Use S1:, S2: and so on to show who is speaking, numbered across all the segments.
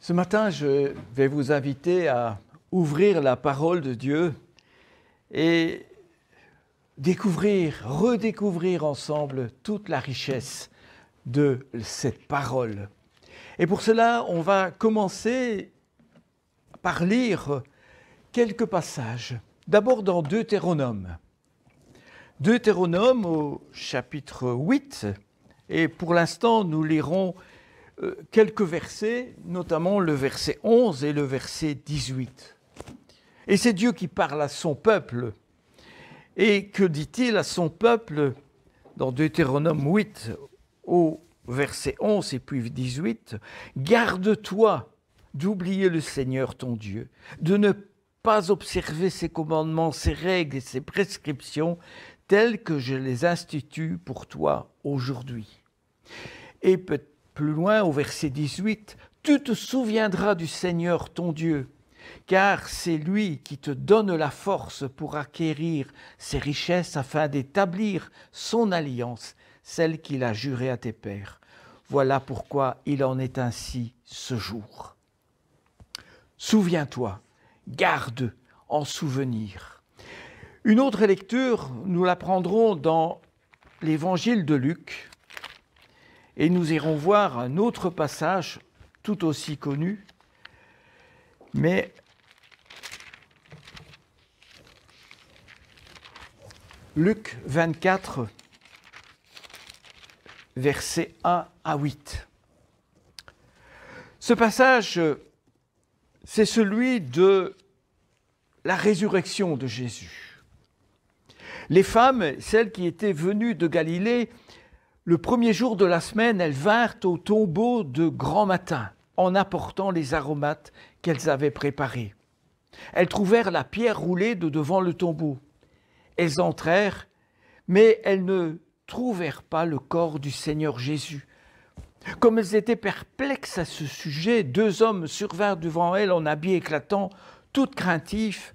S1: Ce matin, je vais vous inviter à ouvrir la parole de Dieu et redécouvrir ensemble toute la richesse de cette parole. Et pour cela, on va commencer par lire quelques passages. D'abord dans Deutéronome. Deutéronome au chapitre 8, et pour l'instant, nous lirons quelques versets, notamment le verset 11 et le verset 18. Et c'est Dieu qui parle à son peuple. Et que dit-il à son peuple dans Deutéronome 8 au verset 11 et puis 18 ? « Garde-toi d'oublier le Seigneur ton Dieu, de ne pas observer ses commandements, ses règles et ses prescriptions telles que je les institue pour toi aujourd'hui. » Et plus loin, au verset 18, « Tu te souviendras du Seigneur ton Dieu, car c'est lui qui te donne la force pour acquérir ses richesses afin d'établir son alliance, celle qu'il a jurée à tes pères. Voilà pourquoi il en est ainsi ce jour. » Souviens-toi, garde en souvenir. Une autre lecture, nous la prendrons dans l'évangile de Luc, et nous irons voir un autre passage tout aussi connu, mais Luc 24, versets 1 à 8. Ce passage, c'est celui de la résurrection de Jésus. Les femmes, celles qui étaient venues de Galilée, le premier jour de la semaine, elles vinrent au tombeau de grand matin en apportant les aromates qu'elles avaient préparés. Elles trouvèrent la pierre roulée de devant le tombeau. Elles entrèrent, mais elles ne trouvèrent pas le corps du Seigneur Jésus. Comme elles étaient perplexes à ce sujet, 2 hommes survinrent devant elles en habits éclatants, toutes craintives.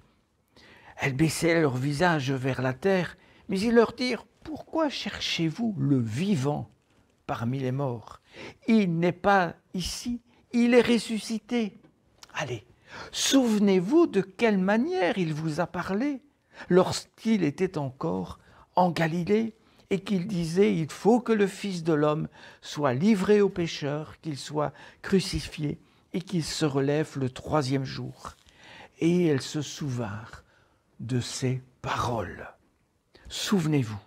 S1: Elles baissaient leur visage vers la terre, mais ils leur dirent : « Pourquoi cherchez-vous le vivant parmi les morts ? Il n'est pas ici, il est ressuscité. Allez, souvenez-vous de quelle manière il vous a parlé lorsqu'il était encore en Galilée et qu'il disait : il faut que le Fils de l'homme soit livré aux pécheurs, qu'il soit crucifié et qu'il se relève le 3e jour. » Et elles se souvinrent de ces paroles. Souvenez-vous.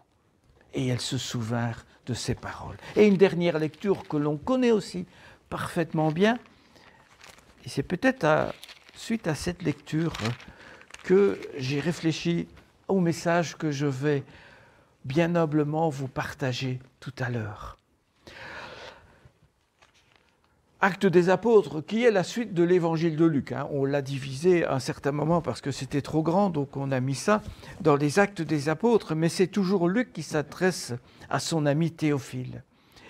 S1: Et elles se souvinrent de ces paroles. Et une dernière lecture que l'on connaît aussi parfaitement bien, et c'est peut-être suite à cette lecture que j'ai réfléchi au message que je vais bien noblement vous partager tout à l'heure. Actes des apôtres, qui est la suite de l'évangile de Luc. On l'a divisé à un certain moment parce que c'était trop grand, donc on a mis ça dans les Actes des apôtres, mais c'est toujours Luc qui s'adresse à son ami Théophile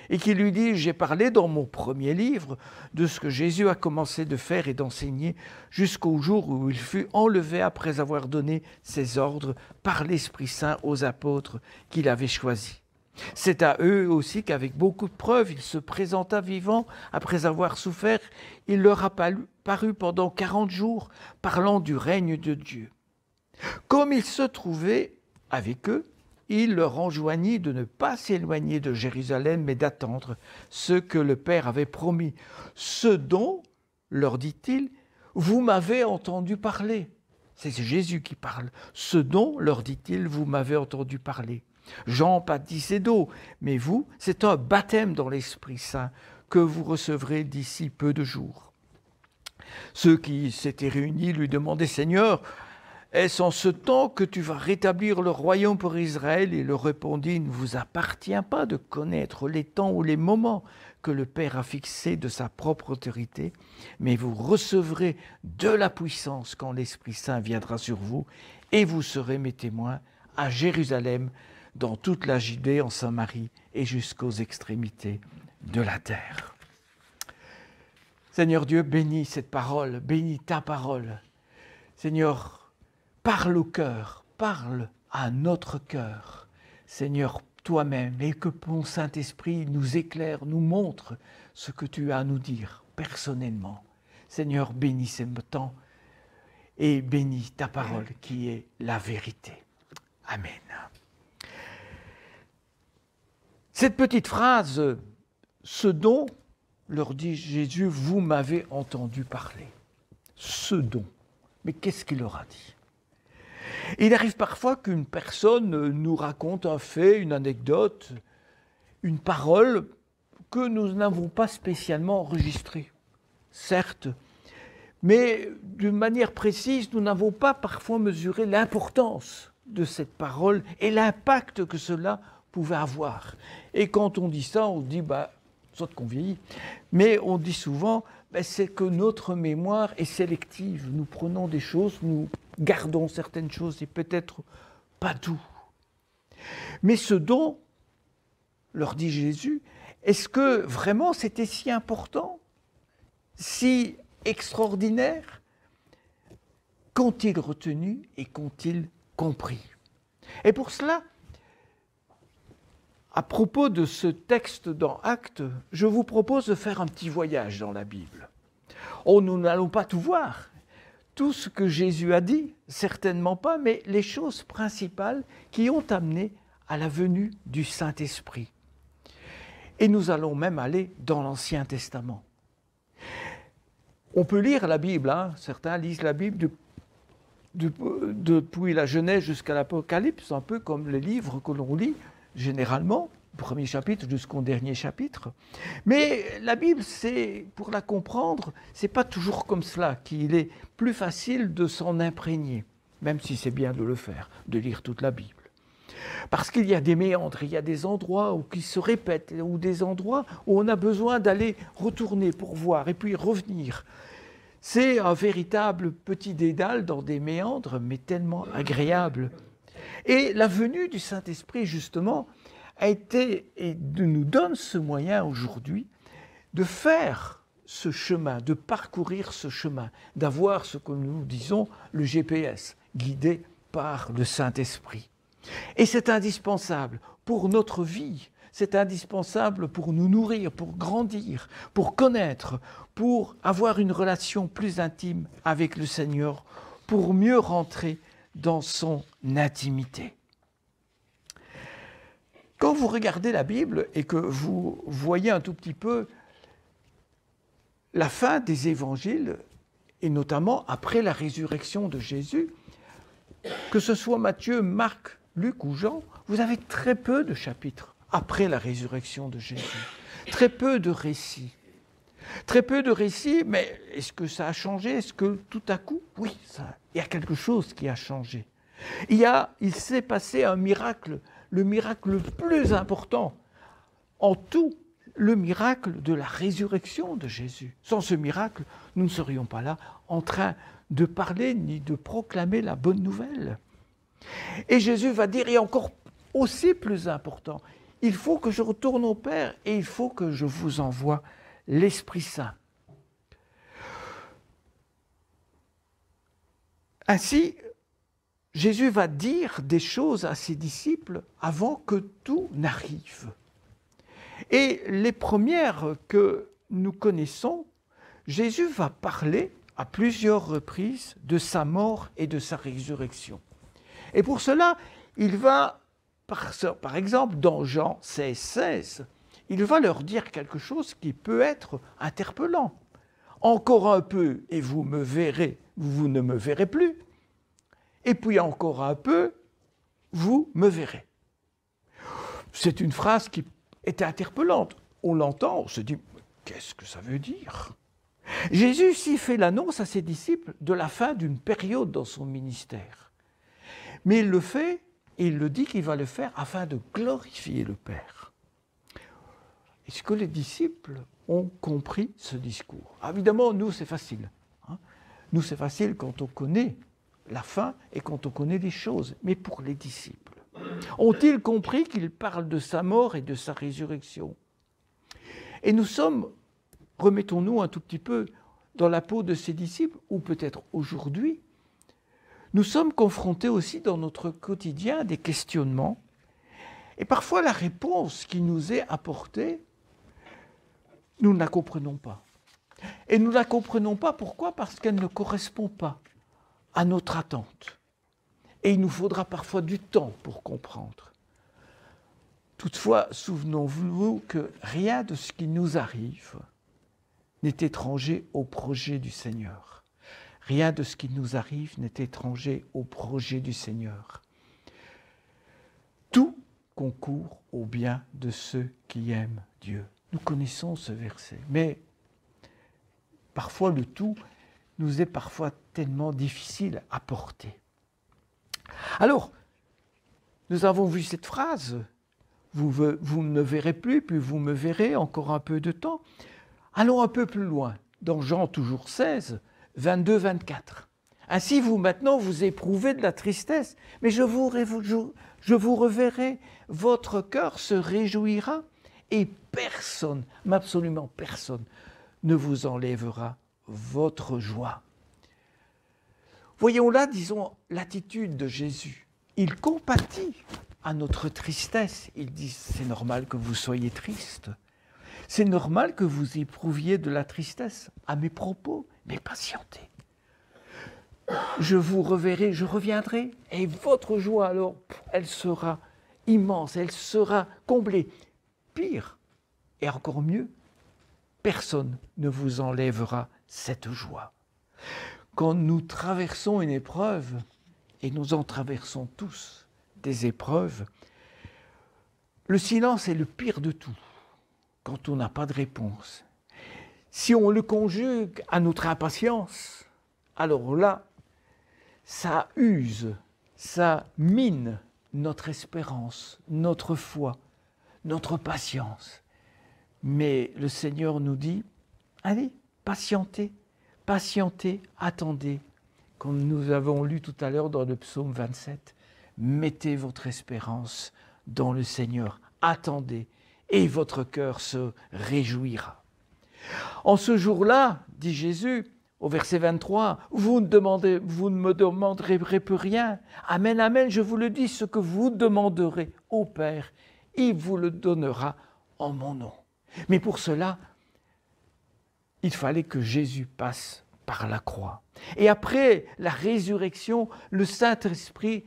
S1: et qui lui dit : « J'ai parlé dans mon premier livre de ce que Jésus a commencé de faire et d'enseigner jusqu'au jour où il fut enlevé après avoir donné ses ordres par l'Esprit Saint aux apôtres qu'il avait choisis. C'est à eux aussi qu'avec beaucoup de preuves, il se présenta vivant après avoir souffert. Il leur a paru pendant 40 jours, parlant du règne de Dieu. Comme il se trouvait avec eux, il leur enjoignit de ne pas s'éloigner de Jérusalem, mais d'attendre ce que le Père avait promis. Ce dont, leur dit-il, vous m'avez entendu parler. » C'est Jésus qui parle. « Ce dont, leur dit-il, vous m'avez entendu parler. Jean baptisait d'eau, mais vous, c'est un baptême dans l'Esprit Saint que vous recevrez d'ici peu de jours. » Ceux qui s'étaient réunis lui demandaient : « Seigneur, est-ce en ce temps que tu vas rétablir le royaume pour Israël ?» Il leur répondit : « Il ne vous appartient pas de connaître les temps ou les moments que le Père a fixés de sa propre autorité, mais vous recevrez de la puissance quand l'Esprit Saint viendra sur vous, et vous serez mes témoins à Jérusalem, dans toute la Judée, en Samarie et jusqu'aux extrémités de la terre. » Seigneur Dieu, bénis cette parole, bénis ta parole. Seigneur, parle au cœur, parle à notre cœur. Seigneur, toi-même, et que ton Saint-Esprit nous éclaire, nous montre ce que tu as à nous dire personnellement. Seigneur, bénis ce temps et bénis ta parole qui est la vérité. Amen. Cette petite phrase, ce dont, leur dit Jésus, vous m'avez entendu parler. Ce dont. Mais qu'est-ce qu'il leur a dit? Il arrive parfois qu'une personne nous raconte un fait, une anecdote, une parole que nous n'avons pas spécialement enregistrée. Certes, mais d'une manière précise, nous n'avons pas parfois mesuré l'importance de cette parole et l'impact que cela pouvait avoir. Et quand on dit ça, on dit, soit qu'on vieillit, mais on dit souvent, c'est que notre mémoire est sélective. Nous prenons des choses, nous gardons certaines choses et peut-être pas tout. Mais ce dont, leur dit Jésus, est-ce que vraiment c'était si important, si extraordinaire? Qu'ont-ils retenu et qu'ont-ils compris? Et pour cela, à propos de ce texte dans Actes, je vous propose de faire un petit voyage dans la Bible. Oh, nous n'allons pas tout voir, tout ce que Jésus a dit, certainement pas, mais les choses principales qui ont amené à la venue du Saint-Esprit. Et nous allons même aller dans l'Ancien Testament. On peut lire la Bible, certains lisent la Bible depuis la Genèse jusqu'à l'Apocalypse, un peu comme les livres que l'on lit généralement, du premier chapitre jusqu'au dernier chapitre. Mais la Bible, pour la comprendre, c'est pas toujours comme cela qu'il est plus facile de s'en imprégner, même si c'est bien de le faire, de lire toute la Bible. Parce qu'il y a des méandres, il y a des endroits qui se répètent, ou des endroits où on a besoin d'aller retourner pour voir et puis revenir. C'est un véritable petit dédale dans des méandres, mais tellement agréable. Et la venue du Saint-Esprit, justement, a été et nous donne ce moyen aujourd'hui de faire ce chemin, de parcourir ce chemin, d'avoir ce que nous disons le GPS, guidé par le Saint-Esprit. Et c'est indispensable pour notre vie, c'est indispensable pour nous nourrir, pour grandir, pour connaître, pour avoir une relation plus intime avec le Seigneur, pour mieux rentrer dans son intimité. Quand vous regardez la Bible et que vous voyez un tout petit peu la fin des évangiles, et notamment après la résurrection de Jésus, que ce soit Matthieu, Marc, Luc ou Jean, vous avez très peu de chapitres après la résurrection de Jésus. Très peu de récits. Très peu de récits, mais est-ce que ça a changé? Est-ce que tout à coup, oui, il y a quelque chose qui a changé. Il s'est passé un miracle, le miracle le plus important en tout, le miracle de la résurrection de Jésus. Sans ce miracle, nous ne serions pas là en train de parler ni de proclamer la bonne nouvelle. Et Jésus va dire, et encore aussi plus important, il faut que je retourne au Père et il faut que je vous envoie l'Esprit Saint. Ainsi, Jésus va dire des choses à ses disciples avant que tout n'arrive. Et les premières que nous connaissons, Jésus va parler à plusieurs reprises de sa mort et de sa résurrection. Et pour cela, il va, par exemple, dans Jean 16, il va leur dire quelque chose qui peut être interpellant. Encore un peu et vous me verrez, vous ne me verrez plus. Et puis encore un peu, vous me verrez. C'est une phrase qui est interpellante. On l'entend, on se dit, qu'est-ce que ça veut dire? Jésus s'y fait l'annonce à ses disciples de la fin d'une période dans son ministère. Mais il le fait, et il le dit qu'il va le faire afin de glorifier le Père. Est-ce que les disciples ont compris ce discours? Évidemment, nous, c'est facile. Nous, c'est facile quand on connaît la fin et quand on connaît les choses. Mais pour les disciples, ont-ils compris qu'il parle de sa mort et de sa résurrection? Et nous sommes, remettons-nous un tout petit peu dans la peau de ces disciples, ou peut-être aujourd'hui, nous sommes confrontés aussi dans notre quotidien à des questionnements. Et parfois, la réponse qui nous est apportée, nous ne la comprenons pas. Et nous ne la comprenons pas. Pourquoi? Parce qu'elle ne correspond pas à notre attente. Et il nous faudra parfois du temps pour comprendre. Toutefois, souvenons-vous que rien de ce qui nous arrive n'est étranger au projet du Seigneur. Rien de ce qui nous arrive n'est étranger au projet du Seigneur. Tout concourt au bien de ceux qui aiment Dieu. Nous connaissons ce verset, mais parfois le tout nous est parfois tellement difficile à porter. Alors, nous avons vu cette phrase, vous ne me verrez plus, puis vous me verrez encore un peu de temps. Allons un peu plus loin, dans Jean toujours 16, 22-24. Ainsi, vous maintenant, vous éprouvez de la tristesse, mais je vous reverrai, votre cœur se réjouira, et personne, mais absolument personne, ne vous enlèvera votre joie. Voyons là, disons, l'attitude de Jésus. Il compatit à notre tristesse. Il dit, c'est normal que vous soyez triste. C'est normal que vous éprouviez de la tristesse à mes propos, mais patientez. Je vous reverrai, je reviendrai, et votre joie, alors, elle sera immense, elle sera comblée. Pire, et encore mieux, personne ne vous enlèvera cette joie. Quand nous traversons une épreuve, et nous en traversons tous des épreuves, le silence est le pire de tout, quand on n'a pas de réponse. Si on le conjugue à notre impatience, alors là, ça use, ça mine notre espérance, notre foi, notre patience. Mais le Seigneur nous dit, allez, patientez, patientez, attendez. Comme nous avons lu tout à l'heure dans le psaume 27, mettez votre espérance dans le Seigneur, attendez, et votre cœur se réjouira. En ce jour-là, dit Jésus, au verset 23, vous ne me demanderez plus rien. Amen, amen, je vous le dis, ce que vous demanderez au Père, il vous le donnera en mon nom. Mais pour cela, il fallait que Jésus passe par la croix. Et après la résurrection, le Saint-Esprit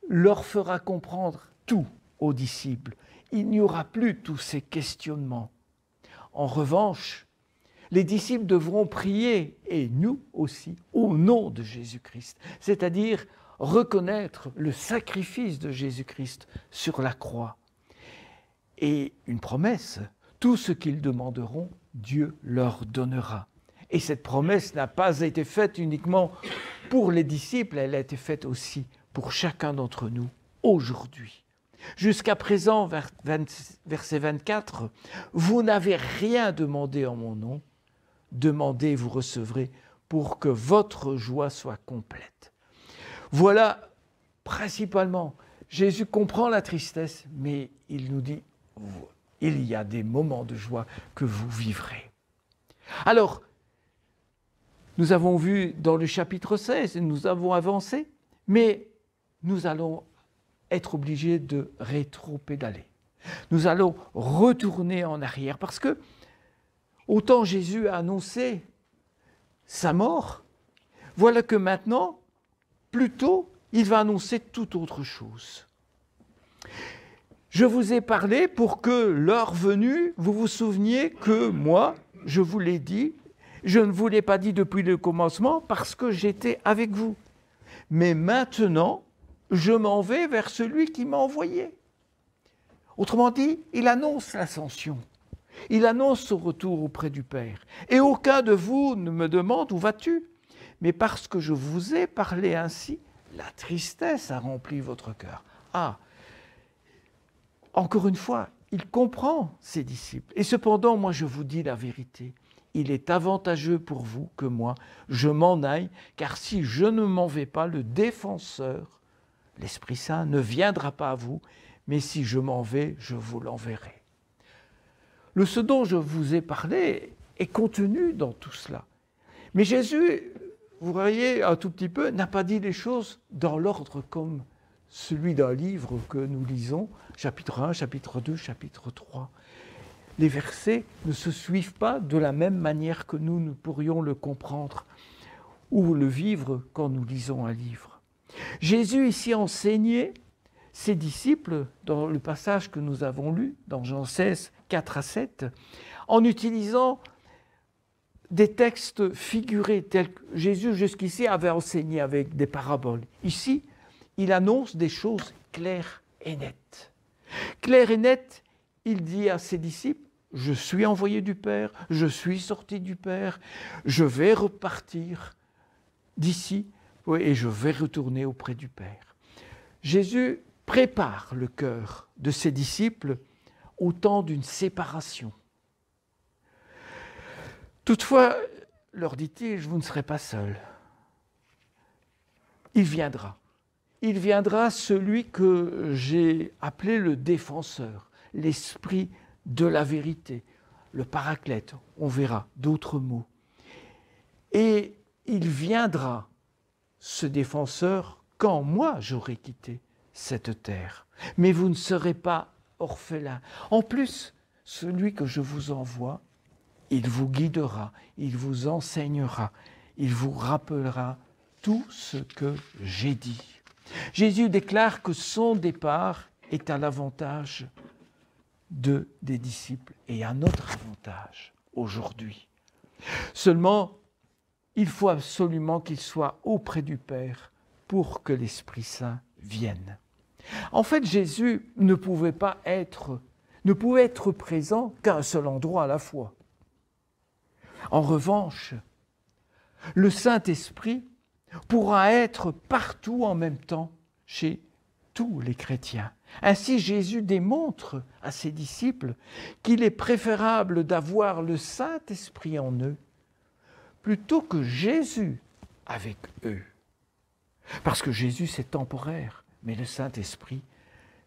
S1: leur fera comprendre tout aux disciples. Il n'y aura plus tous ces questionnements. En revanche, les disciples devront prier, et nous aussi, au nom de Jésus-Christ, c'est-à-dire reconnaître le sacrifice de Jésus-Christ sur la croix. Et une promesse, tout ce qu'ils demanderont, Dieu leur donnera. Et cette promesse n'a pas été faite uniquement pour les disciples, elle a été faite aussi pour chacun d'entre nous aujourd'hui. Jusqu'à présent, verset 24, vous n'avez rien demandé en mon nom, demandez, vous recevrez, pour que votre joie soit complète. Voilà, principalement, Jésus comprend la tristesse, mais il nous dit, il y a des moments de joie que vous vivrez. Alors, nous avons vu dans le chapitre 16, nous avons avancé, mais nous allons être obligés de rétro-pédaler. Nous allons retourner en arrière parce que autant Jésus a annoncé sa mort, voilà que maintenant, plutôt, il va annoncer toute autre chose. Je vous ai parlé pour que l'heure venue, vous vous souveniez que moi, je vous l'ai dit, je ne vous l'ai pas dit depuis le commencement parce que j'étais avec vous. Mais maintenant, je m'en vais vers celui qui m'a envoyé. Autrement dit, il annonce l'ascension. Il annonce son retour auprès du Père. Et aucun de vous ne me demande où vas-tu. Mais parce que je vous ai parlé ainsi, la tristesse a rempli votre cœur. Ah, encore une fois, il comprend ses disciples. Et cependant, moi je vous dis la vérité. Il est avantageux pour vous que moi, je m'en aille, car si je ne m'en vais pas, le défenseur, l'Esprit Saint, ne viendra pas à vous, mais si je m'en vais, je vous l'enverrai. Ce dont je vous ai parlé est contenu dans tout cela. Mais Jésus, vous voyez un tout petit peu, n'a pas dit les choses dans l'ordre comme celui d'un livre que nous lisons, chapitre 1, chapitre 2, chapitre 3. les versets ne se suivent pas de la même manière que nous pourrions le comprendre ou le vivre quand nous lisons un livre. Jésus ici enseignait ses disciples, dans le passage que nous avons lu, dans Jean 16, 4 à 7, en utilisant des textes figurés tels que Jésus jusqu'ici avait enseigné avec des paraboles. Ici, il annonce des choses claires et nettes. Claires et nettes, il dit à ses disciples, « Je suis envoyé du Père, je suis sorti du Père, je vais repartir d'ici et je vais retourner auprès du Père. » Jésus prépare le cœur de ses disciples au temps d'une séparation. Toutefois, leur dit-il, vous ne serez pas seuls. Il viendra. Il viendra celui que j'ai appelé le défenseur, l'esprit de la vérité, le paraclète, on verra d'autres mots. Et il viendra, ce défenseur, quand moi j'aurai quitté cette terre. Mais vous ne serez pas orphelins. En plus, celui que je vous envoie, il vous guidera, il vous enseignera, il vous rappellera tout ce que j'ai dit. Jésus déclare que son départ est à l'avantage des disciples et à notre avantage aujourd'hui. Seulement, il faut absolument qu'il soit auprès du Père pour que l'Esprit Saint vienne. En fait, Jésus ne pouvait être présent qu'à un seul endroit à la fois. En revanche, le Saint-Esprit pourra être partout en même temps chez tous les chrétiens. Ainsi, Jésus démontre à ses disciples qu'il est préférable d'avoir le Saint-Esprit en eux plutôt que Jésus avec eux. Parce que Jésus, c'est temporaire, mais le Saint-Esprit,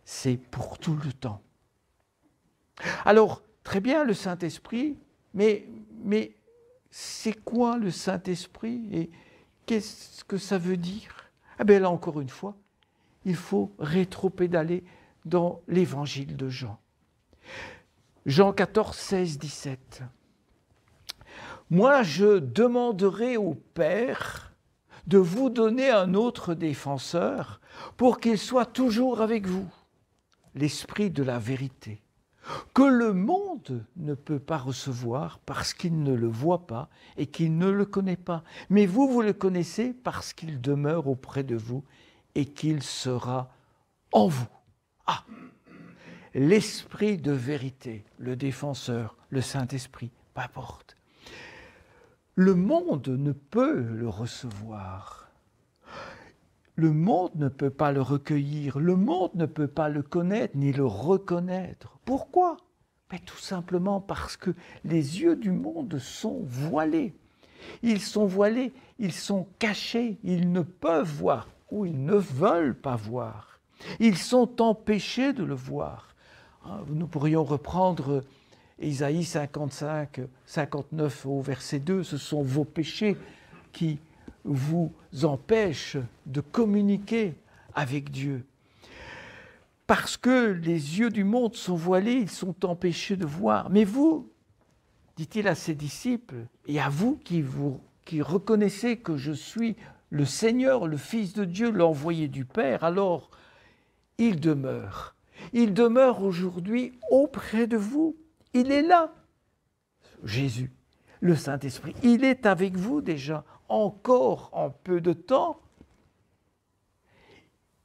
S1: c'est pour tout le temps. Alors, très bien, le Saint-Esprit, mais c'est quoi le Saint-Esprit et qu'est-ce que ça veut dire? Eh bien là, encore une fois, il faut rétropédaler dans l'évangile de Jean. Jean 14, 16, 17. « Moi, je demanderai au Père de vous donner un autre défenseur pour qu'il soit toujours avec vous, l'Esprit de la vérité, que le monde ne peut pas recevoir parce qu'il ne le voit pas et qu'il ne le connaît pas. Mais vous, vous le connaissez parce qu'il demeure auprès de vous et qu'il sera en vous. » Ah, l'Esprit de vérité, le défenseur, le Saint-Esprit, peu importe. Le monde ne peut le recevoir. Le monde ne peut pas le recueillir, le monde ne peut pas le connaître ni le reconnaître. Pourquoi? Mais tout simplement parce que les yeux du monde sont voilés. Ils sont voilés, ils sont cachés, ils ne peuvent voir ou ils ne veulent pas voir. Ils sont empêchés de le voir. Nous pourrions reprendre Isaïe 55, 59 au verset 2, ce sont vos péchés qui vous empêche de communiquer avec Dieu. Parce que les yeux du monde sont voilés, ils sont empêchés de voir. Mais vous, dit-il à ses disciples, et à vous qui reconnaissez que je suis le Seigneur, le Fils de Dieu, l'envoyé du Père, alors il demeure. Il demeure aujourd'hui auprès de vous. Il est là, Jésus, le Saint-Esprit. Il est avec vous déjà. Encore en peu de temps,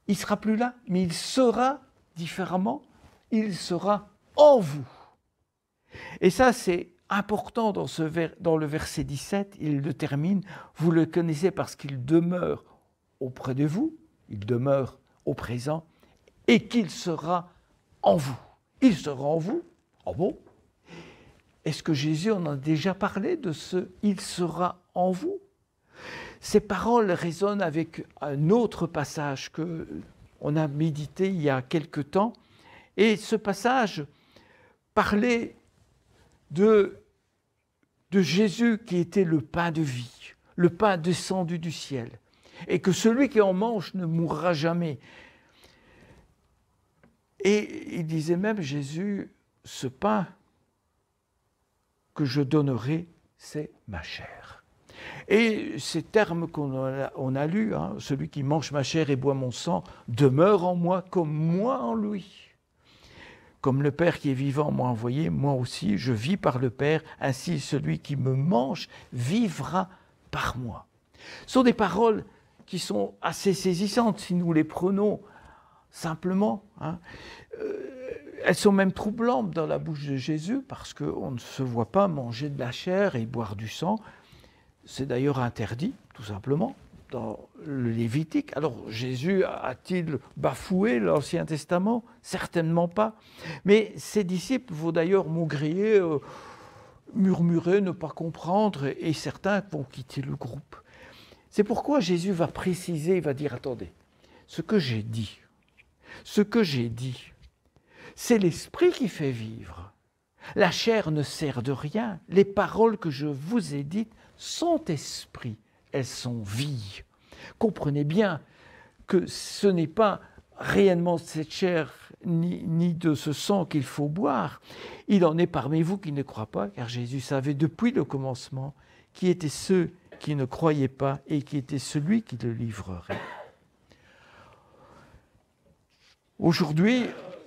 S1: il ne sera plus là, mais il sera différemment, il sera en vous. Et ça, c'est important dans le verset 17, il le termine, vous le connaissez parce qu'il demeure auprès de vous, il demeure au présent, et qu'il sera en vous. Il sera en vous? Oh bon? Est-ce que Jésus en a déjà parlé de ce « il sera en vous » ? Ces paroles résonnent avec un autre passage qu'on a médité il y a quelque temps. Et ce passage parlait de Jésus qui était le pain de vie, le pain descendu du ciel, et que celui qui en mange ne mourra jamais. Et il disait même, Jésus, ce pain que je donnerai, c'est ma chair. Et ces termes qu'on a lus, hein, celui qui mange ma chair et boit mon sang demeure en moi comme moi en lui. Comme le Père qui est vivant m'a envoyé, moi aussi je vis par le Père, ainsi celui qui me mange vivra par moi. Ce sont des paroles qui sont assez saisissantes si nous les prenons simplement. Hein. Elles sont même troublantes dans la bouche de Jésus parce qu'on ne se voit pas manger de la chair et boire du sang. C'est d'ailleurs interdit, tout simplement, dans le Lévitique. Alors Jésus a-t-il bafoué l'Ancien Testament? Certainement pas. Mais ses disciples vont d'ailleurs maugréer, murmurer, ne pas comprendre, et certains vont quitter le groupe. C'est pourquoi Jésus va préciser, il va dire, attendez, ce que j'ai dit, c'est l'esprit qui fait vivre. La chair ne sert de rien. Les paroles que je vous ai dites sont esprit, elles sont vie. Comprenez bien que ce n'est pas réellement cette chair ni de ce sang qu'il faut boire. Il en est parmi vous qui ne croient pas, car Jésus savait depuis le commencement qui étaient ceux qui ne croyaient pas et qui était celui qui le livrerait. Aujourd'hui,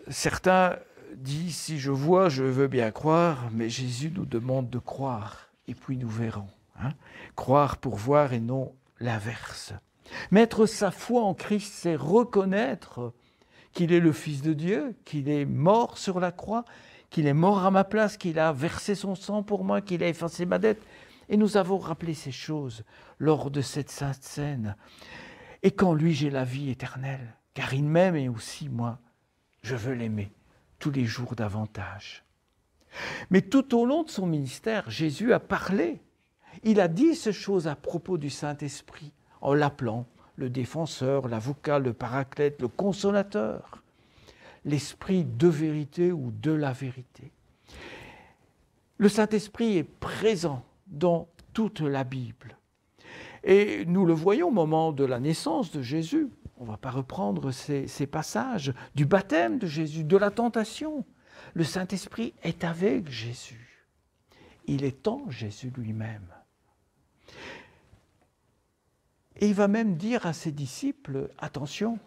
S1: certains disent, si je vois, je veux bien croire, mais Jésus nous demande de croire, et puis nous verrons. Hein. Croire pour voir et non l'inverse. Mettre sa foi en Christ, c'est reconnaître qu'il est le Fils de Dieu, qu'il est mort sur la croix, qu'il est mort à ma place, qu'il a versé son sang pour moi, qu'il a effacé ma dette. Et nous avons rappelé ces choses lors de cette sainte scène. Et qu'en lui, j'ai la vie éternelle, car il m'aime et aussi moi, je veux l'aimer tous les jours davantage. Mais tout au long de son ministère, Jésus a parlé. Il a dit ces choses à propos du Saint-Esprit, en l'appelant le défenseur, l'avocat, le paraclète, le consolateur, l'Esprit de vérité ou de la vérité. Le Saint-Esprit est présent dans toute la Bible. Et nous le voyons au moment de la naissance de Jésus. On ne va pas reprendre ces passages du baptême de Jésus, de la tentation. Le Saint-Esprit est avec Jésus. Il est en Jésus lui-même. Et il va même dire à ses disciples, attention,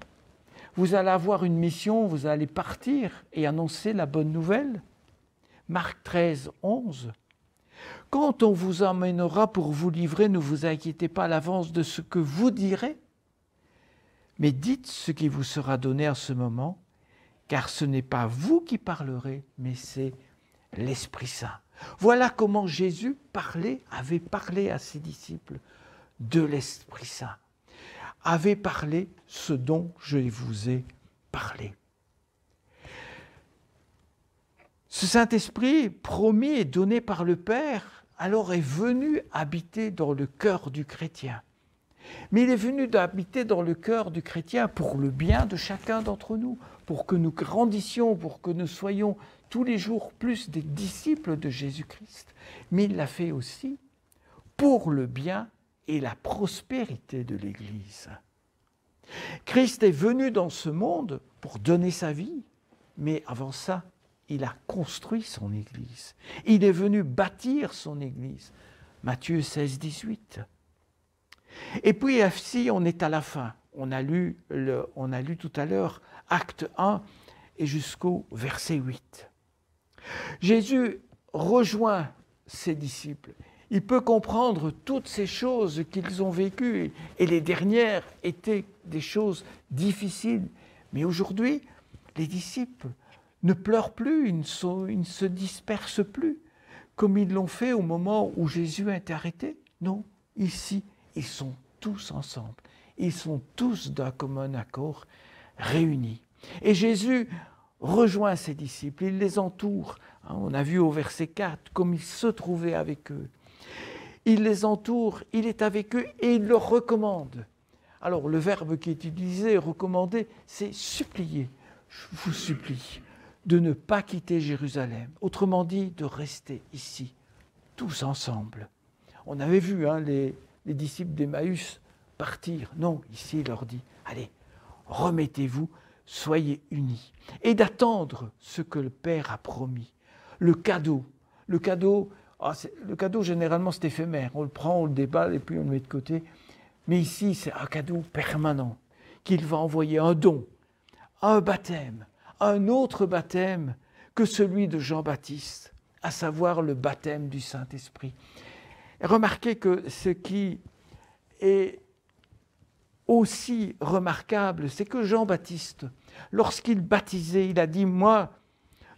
S1: vous allez avoir une mission, vous allez partir et annoncer la bonne nouvelle. Marc 13, 11. Quand on vous emmènera pour vous livrer, ne vous inquiétez pas à l'avance de ce que vous direz, mais dites ce qui vous sera donné à ce moment, car ce n'est pas vous qui parlerez, mais c'est l'Esprit Saint. Voilà comment Jésus avait parlé à ses disciples de l'Esprit Saint, avait parlé ce dont je vous ai parlé. Ce Saint-Esprit promis et donné par le Père, alors est venu habiter dans le cœur du chrétien. Mais il est venu habiter dans le cœur du chrétien pour le bien de chacun d'entre nous, pour que nous grandissions, pour que nous soyons tous les jours plus des disciples de Jésus-Christ. Mais il l'a fait aussi pour le bien et la prospérité de l'Église. Christ est venu dans ce monde pour donner sa vie, mais avant ça, il a construit son Église. Il est venu bâtir son Église. Matthieu 16, 18. Et puis, si on est à la fin, on a lu tout à l'heure Acte 1 et jusqu'au verset 8. Jésus rejoint ses disciples. Il peut comprendre toutes ces choses qu'ils ont vécues, et les dernières étaient des choses difficiles. Mais aujourd'hui, les disciples ne pleurent plus, ils ne se dispersent plus, comme ils l'ont fait au moment où Jésus est arrêté. Non, ici, ils sont tous ensemble. Ils sont tous d'un commun accord, réunis. Et Jésus rejoint ses disciples, il les entoure. On a vu au verset 4 comme il se trouvait avec eux. Il les entoure, il est avec eux et il leur recommande. Alors le verbe qui est utilisé, recommander, c'est supplier. Je vous supplie de ne pas quitter Jérusalem. Autrement dit, de rester ici, tous ensemble. On avait vu les disciples d'Emmaüs partir. Non, ici il leur dit, allez, remettez-vous, soyez unis. Et d'attendre ce que le Père a promis. Le cadeau, Le cadeau, généralement, c'est éphémère. On le prend, on le déballe et puis on le met de côté. Mais ici, c'est un cadeau permanent qu'il va envoyer, un don, un baptême, un autre baptême que celui de Jean-Baptiste, à savoir le baptême du Saint-Esprit. Et remarquez que ce qui est aussi remarquable, c'est que Jean-Baptiste, lorsqu'il baptisait, il a dit « Moi,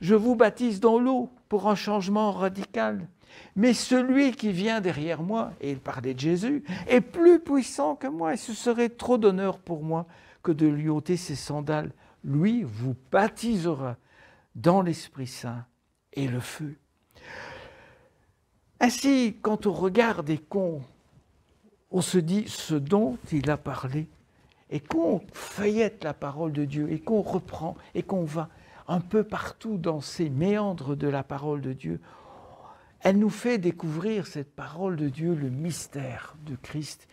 S1: je vous baptise dans l'eau pour un changement radical. Mais celui qui vient derrière moi, et il parlait de Jésus, est plus puissant que moi, et ce serait trop d'honneur pour moi que de lui ôter ses sandales. Lui vous baptisera dans l'Esprit Saint et le feu. » Ainsi, quand on regarde et qu'on se dit ce dont il a parlé, et qu'on feuillette la parole de Dieu, et qu'on reprend, et qu'on va un peu partout dans ces méandres de la parole de Dieu, elle nous fait découvrir cette parole de Dieu, le mystère de Christ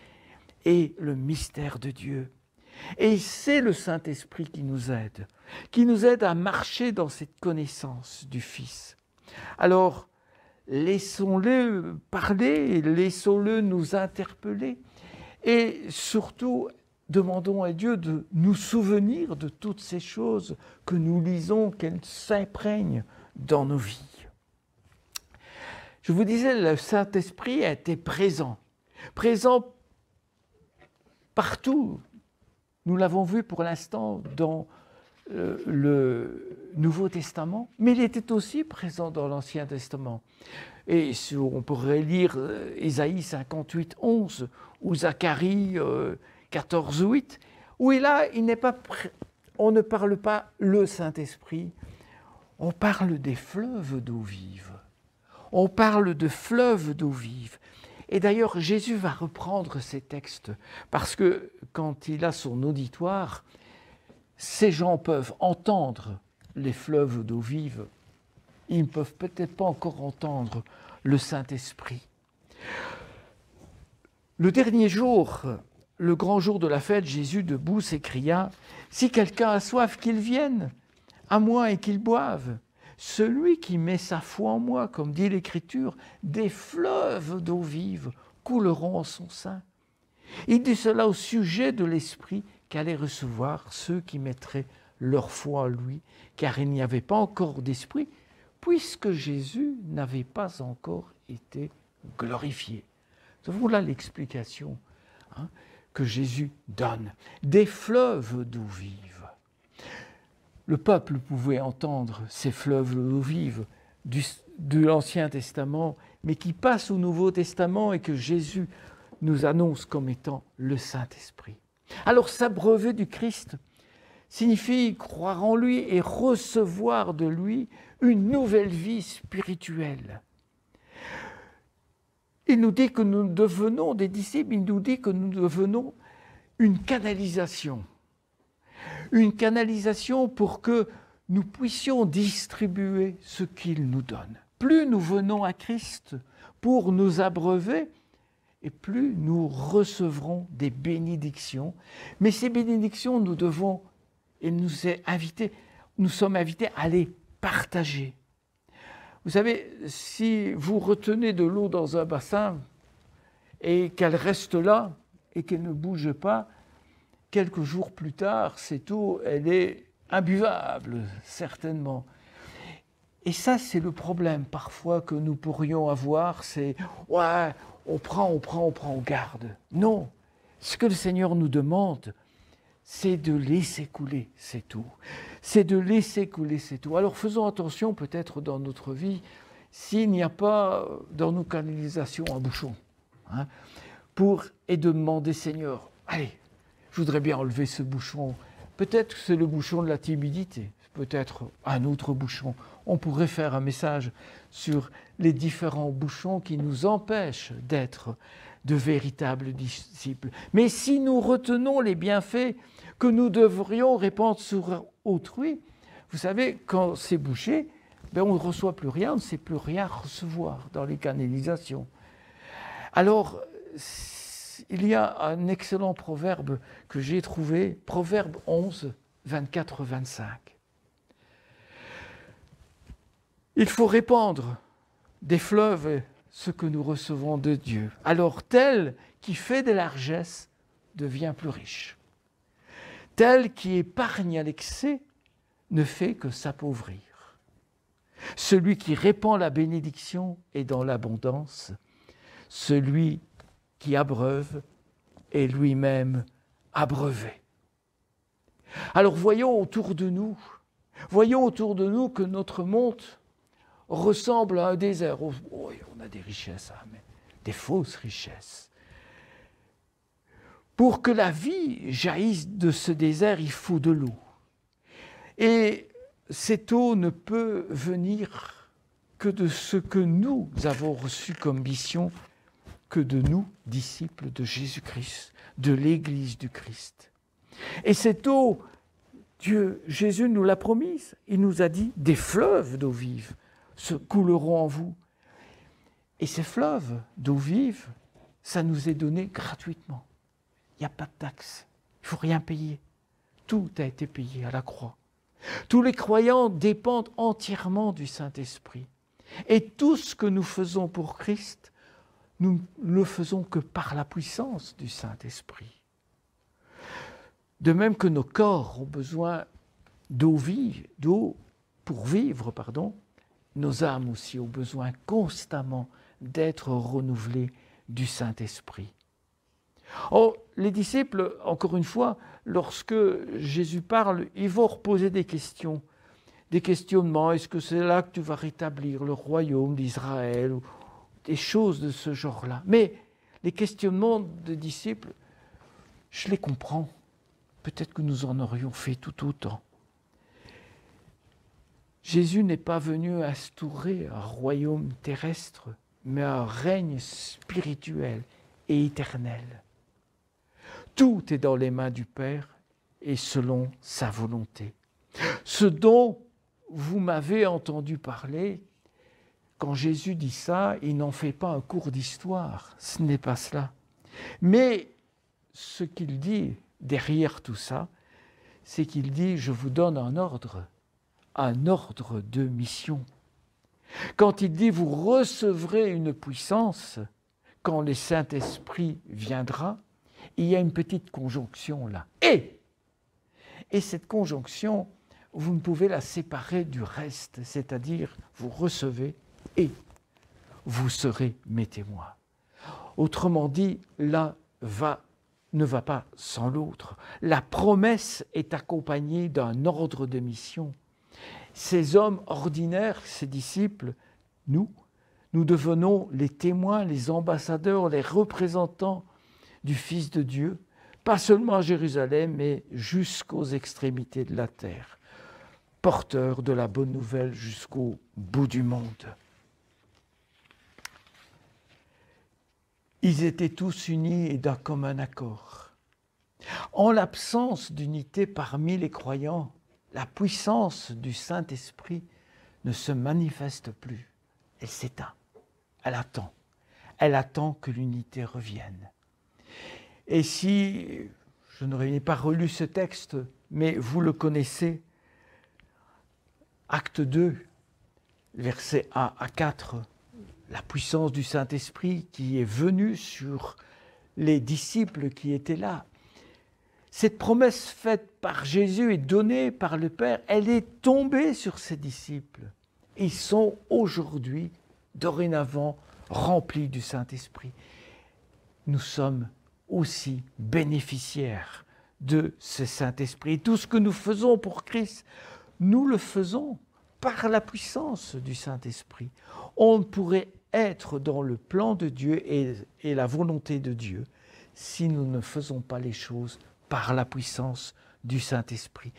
S1: et le mystère de Dieu. Et c'est le Saint-Esprit qui nous aide à marcher dans cette connaissance du Fils. Alors, laissons-le parler, laissons-le nous interpeller et surtout, demandons à Dieu de nous souvenir de toutes ces choses que nous lisons, qu'elles s'imprègnent dans nos vies. Je vous disais, le Saint-Esprit a été présent partout. Nous l'avons vu pour l'instant dans le Nouveau Testament, mais il était aussi présent dans l'Ancien Testament. Et on pourrait lire Ésaïe 58, 11 ou Zacharie 14, 8, où là, on ne parle pas le Saint-Esprit, on parle des fleuves d'eau vive. On parle de fleuves d'eau vive. Et d'ailleurs, Jésus va reprendre ces textes, parce que quand il a son auditoire, ces gens peuvent entendre les fleuves d'eau vive. Ils ne peuvent peut-être pas encore entendre le Saint-Esprit. Le dernier jour, le grand jour de la fête, Jésus debout s'écria « Si quelqu'un a soif, qu'il vienne à moi et qu'il boive. Celui qui met sa foi en moi, comme dit l'Écriture, des fleuves d'eau vive couleront en son sein. » Il dit cela au sujet de l'Esprit qu'allaient recevoir ceux qui mettraient leur foi en lui, car il n'y avait pas encore d'Esprit, puisque Jésus n'avait pas encore été glorifié. Voilà l'explication que Jésus donne. Des fleuves d'eau vive. Le peuple pouvait entendre ces fleuves d'eau vive de l'Ancien Testament, mais qui passent au Nouveau Testament et que Jésus nous annonce comme étant le Saint-Esprit. Alors s'abreuver du Christ signifie croire en lui et recevoir de lui une nouvelle vie spirituelle. Il nous dit que nous devenons des disciples, il nous dit que nous devenons une canalisation. Une canalisation pour que nous puissions distribuer ce qu'il nous donne. Plus nous venons à Christ pour nous abreuver, et plus nous recevrons des bénédictions. Mais ces bénédictions, nous devons, et nous sommes invités à les partager. Vous savez, si vous retenez de l'eau dans un bassin et qu'elle reste là et qu'elle ne bouge pas, quelques jours plus tard, cette eau, elle est imbuvable, certainement. Et ça, c'est le problème parfois que nous pourrions avoir, c'est « ouais, on prend, on garde ». Non, ce que le Seigneur nous demande, c'est de laisser couler cette eau. C'est de laisser couler cette eau. Alors faisons attention peut-être dans notre vie, s'il n'y a pas dans nos canalisations un bouchon, et de demander « Seigneur, allez, je voudrais bien enlever ce bouchon ». Peut-être que c'est le bouchon de la timidité, peut-être un autre bouchon. On pourrait faire un message sur les différents bouchons qui nous empêchent d'être de véritables disciples. Mais si nous retenons les bienfaits que nous devrions répandre sur autrui, vous savez, quand c'est bouché, on ne reçoit plus rien, on ne sait plus rien recevoir dans les canalisations. Alors, il y a un excellent proverbe que j'ai trouvé, Proverbe 11, 24-25. Il faut répandre des fleuves ce que nous recevons de Dieu. Alors tel qui fait des largesses devient plus riche. Tel qui épargne à l'excès ne fait que s'appauvrir. Celui qui répand la bénédiction est dans l'abondance. Celui qui abreuve est lui-même abreuvé. Alors voyons autour de nous que notre monde ressemble à un désert. Oh, on a des richesses, mais des fausses richesses. Pour que la vie jaillisse de ce désert, il faut de l'eau. Et cette eau ne peut venir que de ce que nous avons reçu comme mission, que de nous, disciples de Jésus-Christ, de l'Église du Christ. Et cette eau, Jésus nous l'a promise. Il nous a dit, des fleuves d'eau vive se couleront en vous. Et ces fleuves d'eau vive, ça nous est donné gratuitement. Il n'y a pas de taxe, il ne faut rien payer. Tout a été payé à la croix. Tous les croyants dépendent entièrement du Saint-Esprit. Et tout ce que nous faisons pour Christ, nous ne le faisons que par la puissance du Saint-Esprit. De même que nos corps ont besoin d'eau pour vivre, nos âmes aussi ont besoin constamment d'être renouvelées du Saint-Esprit. Oh, les disciples, encore une fois, lorsque Jésus parle, ils vont reposer des questions, des questionnements. Est-ce que c'est là que tu vas rétablir le royaume d'Israël ou des choses de ce genre-là. Mais les questionnements des disciples, je les comprends. Peut-être que nous en aurions fait tout autant. Jésus n'est pas venu instaurer un royaume terrestre, mais un règne spirituel et éternel. Tout est dans les mains du Père et selon sa volonté. Ce dont vous m'avez entendu parler, quand Jésus dit ça, il n'en fait pas un cours d'histoire, ce n'est pas cela. Mais ce qu'il dit derrière tout ça, c'est qu'il dit « je vous donne un ordre de mission ». Quand il dit « vous recevrez une puissance quand le Saint-Esprit viendra », il y a une petite conjonction là. Et cette conjonction, vous ne pouvez la séparer du reste, c'est-à-dire vous recevez et vous serez mes témoins. Autrement dit, l'un ne va pas sans l'autre. La promesse est accompagnée d'un ordre de mission. Ces hommes ordinaires, ces disciples, nous devenons les témoins, les ambassadeurs, les représentants du Fils de Dieu, pas seulement à Jérusalem, mais jusqu'aux extrémités de la terre, porteurs de la bonne nouvelle jusqu'au bout du monde. Ils étaient tous unis et d'un commun accord. En l'absence d'unité parmi les croyants, la puissance du Saint-Esprit ne se manifeste plus. Elle s'éteint. Elle attend. Elle attend que l'unité revienne. Et si, je n'aurais pas relu ce texte, mais vous le connaissez, Acte 2, versets 1 à 4, la puissance du Saint-Esprit qui est venue sur les disciples qui étaient là. Cette promesse faite par Jésus et donnée par le Père, elle est tombée sur ses disciples. Ils sont aujourd'hui, dorénavant, remplis du Saint-Esprit. Nous sommes aussi bénéficiaires de ce Saint-Esprit. Tout ce que nous faisons pour Christ, nous le faisons par la puissance du Saint-Esprit. On ne pourrait être dans le plan de Dieu et la volonté de Dieu si nous ne faisons pas les choses par la puissance du Saint-Esprit.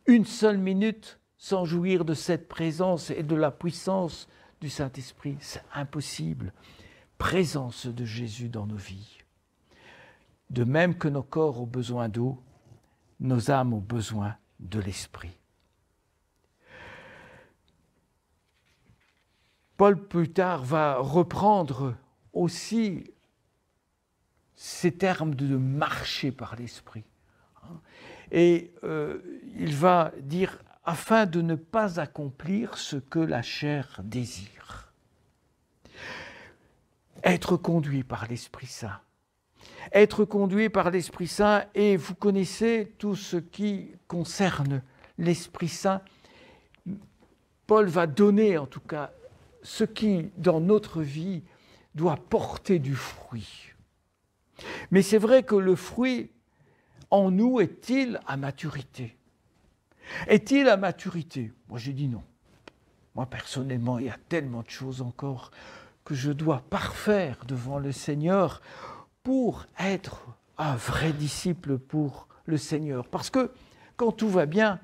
S1: Une seule minute sans jouir de cette présence et de la puissance du Saint-Esprit, c'est impossible. Présence de Jésus dans nos vies. De même que nos corps ont besoin d'eau, nos âmes ont besoin de l'Esprit. Paul, plus tard, va reprendre aussi ces termes de marcher par l'Esprit. Et il va dire « afin de ne pas accomplir ce que la chair désire ». être conduit par l'Esprit Saint. Être conduit par l'Esprit Saint, et vous connaissez tout ce qui concerne l'Esprit Saint. Paul va donner en tout cas ce qui, dans notre vie, doit porter du fruit. Mais c'est vrai que le fruit en nous est-il à maturité? Est-il à maturité? Moi j'ai dit non. Moi personnellement, il y a tellement de choses encore que je dois parfaire devant le Seigneur pour être un vrai disciple pour le Seigneur. Parce que quand tout va bien,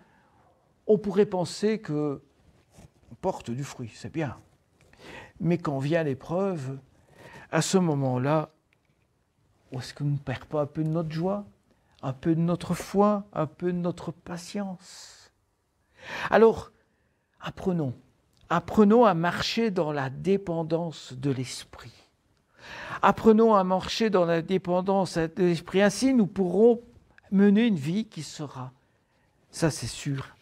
S1: on pourrait penser qu'on porte du fruit, c'est bien. Mais quand vient l'épreuve, à ce moment-là, est-ce qu'on ne perd pas un peu de notre joie, un peu de notre foi, un peu de notre patience? Alors, apprenons à marcher dans la dépendance de l'Esprit. Apprenons à marcher dans la dépendance de l'Esprit. Ainsi, nous pourrons mener une vie qui sera, ça c'est sûr,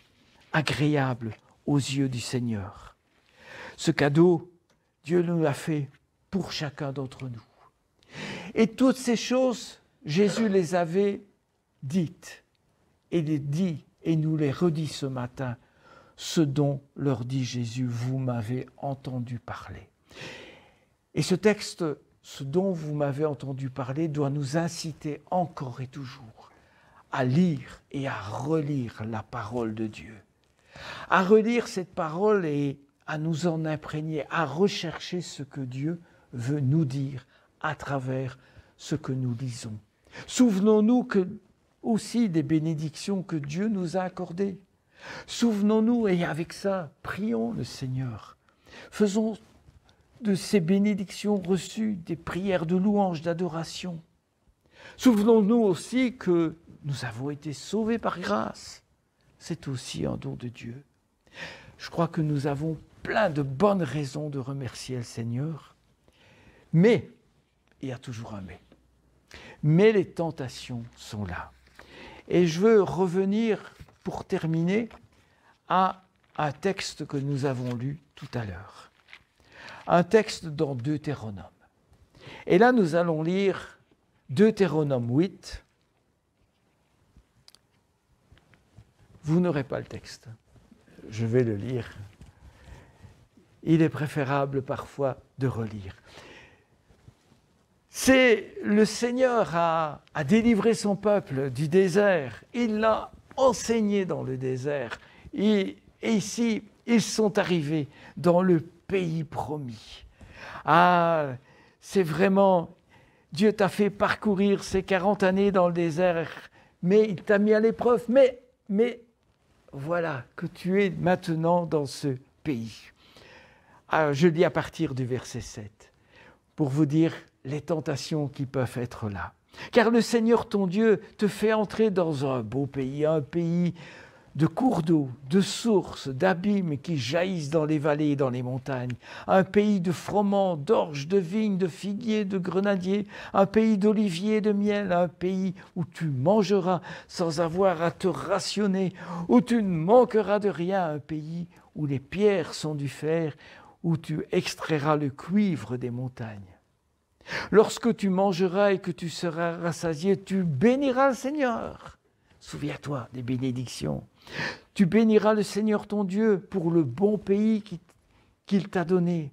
S1: agréable aux yeux du Seigneur. Ce cadeau, Dieu nous l'a fait pour chacun d'entre nous. Et toutes ces choses, Jésus les avait dites, et les dit, et nous les redit ce matin, ce dont leur dit Jésus, vous m'avez entendu parler. Et ce texte, ce dont vous m'avez entendu parler, doit nous inciter encore et toujours à lire et à relire la parole de Dieu. À relire cette parole et à nous en imprégner, à rechercher ce que Dieu veut nous dire à travers ce que nous lisons. Souvenons-nous aussi des bénédictions que Dieu nous a accordées. Souvenons-nous, et avec ça, prions le Seigneur. Faisons de ces bénédictions reçues des prières de louange, d'adoration. Souvenons-nous aussi que nous avons été sauvés par grâce. C'est aussi un don de Dieu. Je crois que nous avons plein de bonnes raisons de remercier le Seigneur. Mais, il y a toujours un mais. Mais les tentations sont là. Et je veux revenir, pour terminer, à un texte que nous avons lu tout à l'heure. Un texte dans Deutéronome. Et là, nous allons lire Deutéronome 8. Vous n'aurez pas le texte. Je vais le lire. Il est préférable parfois de relire. C'est le Seigneur a délivré son peuple du désert. Il l'a enseigné dans le désert. Et ici, ils sont arrivés dans le pays promis. Ah, c'est vraiment, Dieu t'a fait parcourir ces 40 années dans le désert, mais il t'a mis à l'épreuve. Mais voilà que tu es maintenant dans ce pays. Ah, je lis à partir du verset 7 pour vous dire les tentations qui peuvent être là. Car le Seigneur ton Dieu te fait entrer dans un beau pays, un pays de cours d'eau, de sources, d'abîmes qui jaillissent dans les vallées et dans les montagnes, un pays de froment, d'orge, de vignes, de figuiers, de grenadiers, un pays d'oliviers et de miel, un pays où tu mangeras sans avoir à te rationner, où tu ne manqueras de rien, un pays où les pierres sont du fer, où tu extrairas le cuivre des montagnes. Lorsque tu mangeras et que tu seras rassasié, tu béniras le Seigneur. Souviens-toi des bénédictions. Tu béniras le Seigneur ton Dieu pour le bon pays qu'il t'a donné.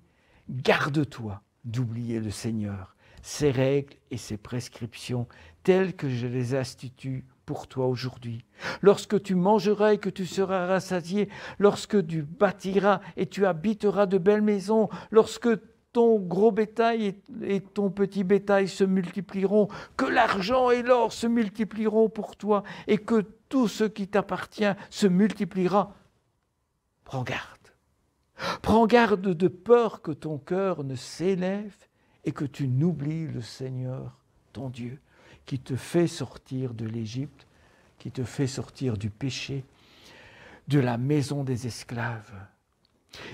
S1: Garde-toi d'oublier le Seigneur, ses règles et ses prescriptions telles que je les institue pour toi aujourd'hui. Lorsque tu mangeras et que tu seras rassasié, lorsque tu bâtiras et tu habiteras de belles maisons, lorsque ton gros bétail et ton petit bétail se multiplieront, que l'argent et l'or se multiplieront pour toi et que tout ce qui t'appartient se multipliera. Prends garde. Prends garde de peur que ton cœur ne s'élève et que tu n'oublies le Seigneur, ton Dieu, qui te fait sortir de l'Égypte, qui te fait sortir du péché, de la maison des esclaves.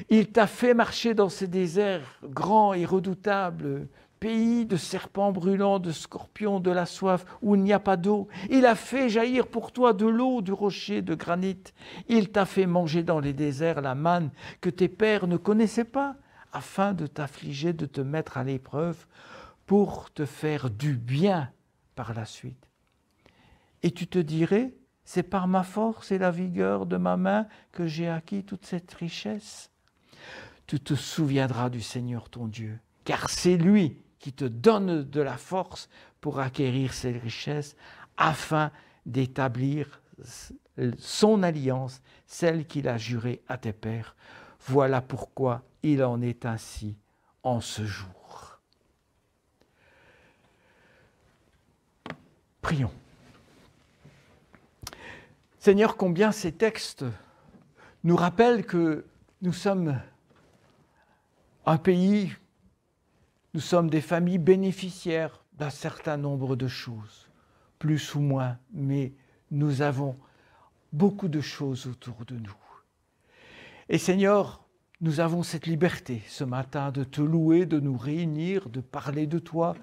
S1: Il t'a fait marcher dans ces déserts grands et redoutables, pays de serpents brûlants, de scorpions, de la soif, où il n'y a pas d'eau. Il a fait jaillir pour toi de l'eau du rocher de granit. Il t'a fait manger dans les déserts la manne que tes pères ne connaissaient pas, afin de t'affliger, de te mettre à l'épreuve pour te faire du bien par la suite. Et tu te dirais, c'est par ma force et la vigueur de ma main que j'ai acquis toute cette richesse. Tu te souviendras du Seigneur ton Dieu, car c'est lui qui te donne de la force pour acquérir ces richesses afin d'établir son alliance, celle qu'il a jurée à tes pères. Voilà pourquoi il en est ainsi en ce jour. Prions. Seigneur, combien ces textes nous rappellent que nous sommes un pays, nous sommes des familles bénéficiaires d'un certain nombre de choses, plus ou moins, mais nous avons beaucoup de choses autour de nous. Et Seigneur, nous avons cette liberté ce matin de te louer, de nous réunir, de parler de toi,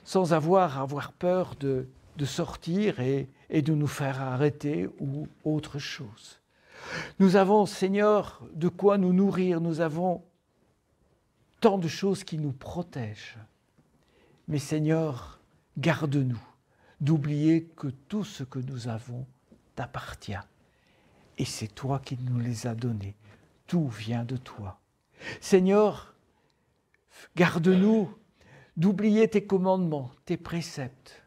S1: sans avoir peur de sortir et de nous faire arrêter ou autre chose. Nous avons, Seigneur, de quoi nous nourrir, nous avons tant de choses qui nous protègent. Mais Seigneur, garde-nous d'oublier que tout ce que nous avons t'appartient. Et c'est toi qui nous les as donnés. Tout vient de toi. Seigneur, garde-nous d'oublier tes commandements, tes préceptes,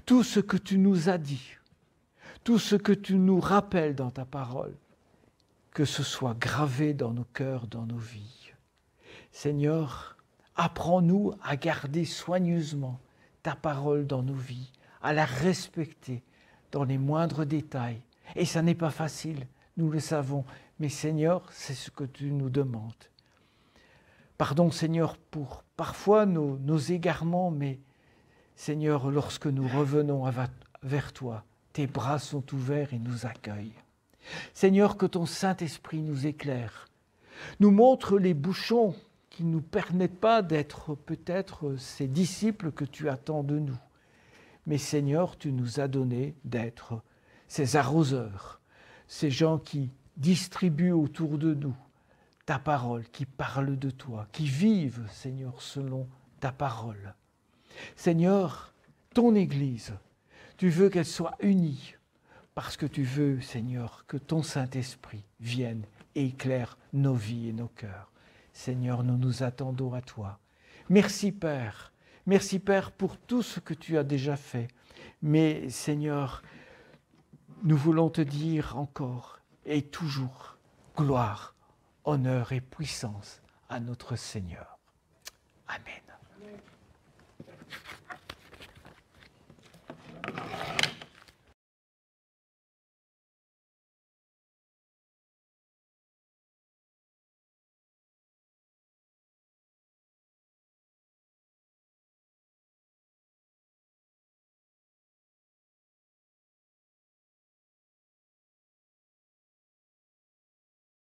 S1: tout ce que tu nous as dit, tout ce que tu nous rappelles dans ta parole, que ce soit gravé dans nos cœurs, dans nos vies. Seigneur, apprends-nous à garder soigneusement ta parole dans nos vies, à la respecter dans les moindres détails. Et ça n'est pas facile, nous le savons, mais Seigneur, c'est ce que tu nous demandes. Pardon Seigneur pour parfois nos égarements, mais Seigneur, lorsque nous revenons vers toi, tes bras sont ouverts et nous accueillent. Seigneur, que ton Saint-Esprit nous éclaire, nous montre les bouchons qui ne nous permettent pas d'être peut-être ces disciples que tu attends de nous. Mais Seigneur, tu nous as donné d'être ces arroseurs, ces gens qui distribuent autour de nous ta parole, qui parlent de toi, qui vivent, Seigneur, selon ta parole. Seigneur, ton Église, tu veux qu'elle soit unie, parce que tu veux, Seigneur, que ton Saint-Esprit vienne et éclaire nos vies et nos cœurs. Seigneur, nous nous attendons à toi. Merci Père pour tout ce que tu as déjà fait. Mais Seigneur, nous voulons te dire encore et toujours gloire, honneur et puissance à notre Seigneur. Amen.